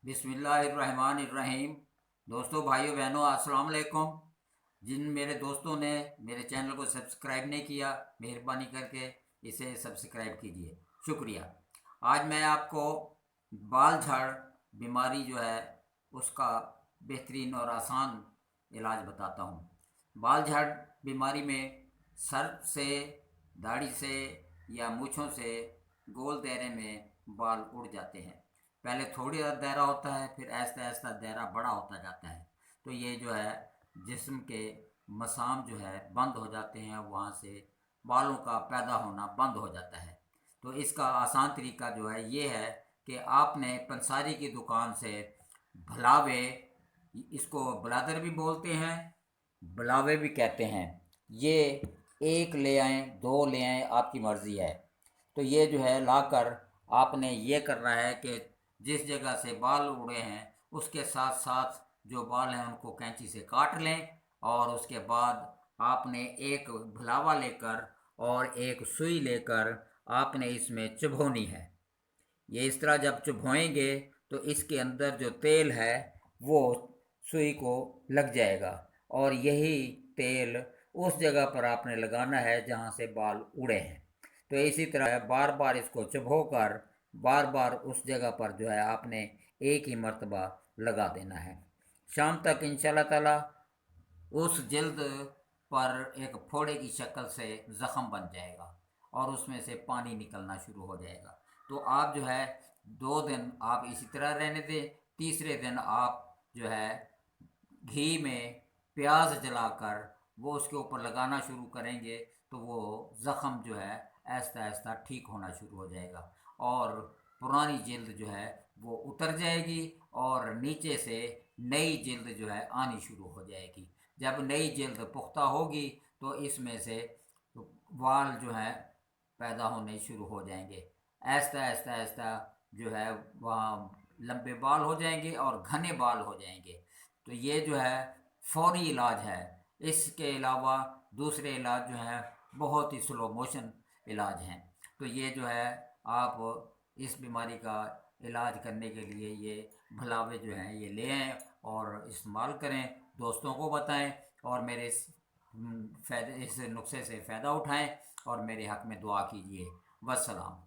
बिस्मिल्लाहिर्रहमानिर्रहीम। दोस्तों, भाइयों बहनों, अस्सलाम वालेकुम। जिन मेरे दोस्तों ने मेरे चैनल को सब्सक्राइब नहीं किया, मेहरबानी करके इसे सब्सक्राइब कीजिए, शुक्रिया। आज मैं आपको बाल झाड़ बीमारी जो है उसका बेहतरीन और आसान इलाज बताता हूँ। बाल झाड़ बीमारी में सर से, दाढ़ी से या मूँछों से गोल दायरे में बाल उड़ जाते हैं। पहले थोड़ी दायरा होता है, फिर आहिस्ता आहिस्ता दायरा बड़ा होता जाता है। तो ये जो है जिस्म के मसाम जो है बंद हो जाते हैं, वहाँ से बालों का पैदा होना बंद हो जाता है। तो इसका आसान तरीका जो है ये है कि आपने पंसारी की दुकान से भलावे, इसको ब्लादर भी बोलते हैं, बुलावे भी कहते हैं, ये एक ले आएँ, दो ले आएँ, आपकी मर्ज़ी है। तो ये जो है लाकर आपने ये करना है कि जिस जगह से बाल उड़े हैं उसके साथ साथ जो बाल हैं उनको कैंची से काट लें, और उसके बाद आपने एक भुलावा लेकर और एक सुई लेकर आपने इसमें चुभोनी है। ये इस तरह जब चुभोएंगे तो इसके अंदर जो तेल है वो सुई को लग जाएगा, और यही तेल उस जगह पर आपने लगाना है जहाँ से बाल उड़े हैं। तो इसी तरह बार बार इसको चुभोकर बार बार उस जगह पर जो है आपने एक ही मर्तबा लगा देना है। शाम तक इंशाल्लाह ताला उस जल्द पर एक फोड़े की शक्ल से ज़ख़म बन जाएगा और उसमें से पानी निकलना शुरू हो जाएगा। तो आप जो है 2 दिन आप इसी तरह रहने दें। तीसरे दिन आप जो है घी में प्याज जलाकर वो उसके ऊपर लगाना शुरू करेंगे, तो वो ज़ख़म जो है आहिस्ता आहिस्ता ठीक होना शुरू हो जाएगा और पुरानी जल्द जो है वो उतर जाएगी और नीचे से नई जल्द जो है आनी शुरू हो जाएगी। जब नई जल्द पुख्ता होगी तो इसमें से वाल जो है पैदा होने शुरू हो जाएंगे। आहिस्ता आहिस्ता आहिस्ता जो है वहाँ लंबे बाल हो जाएंगे और घने बाल हो जाएंगे। तो ये जो है फौरी इलाज है। इसके अलावा दूसरे इलाज जो हैं बहुत ही स्लो मोशन इलाज हैं। तो ये जो है आप इस बीमारी का इलाज करने के लिए ये भलावे जो हैं ये ले आएँ और इस्तेमाल करें, दोस्तों को बताएं और मेरे इस नुस्खे से फ़ायदा उठाएं और मेरे हक़ में दुआ कीजिए। वस्सलाम।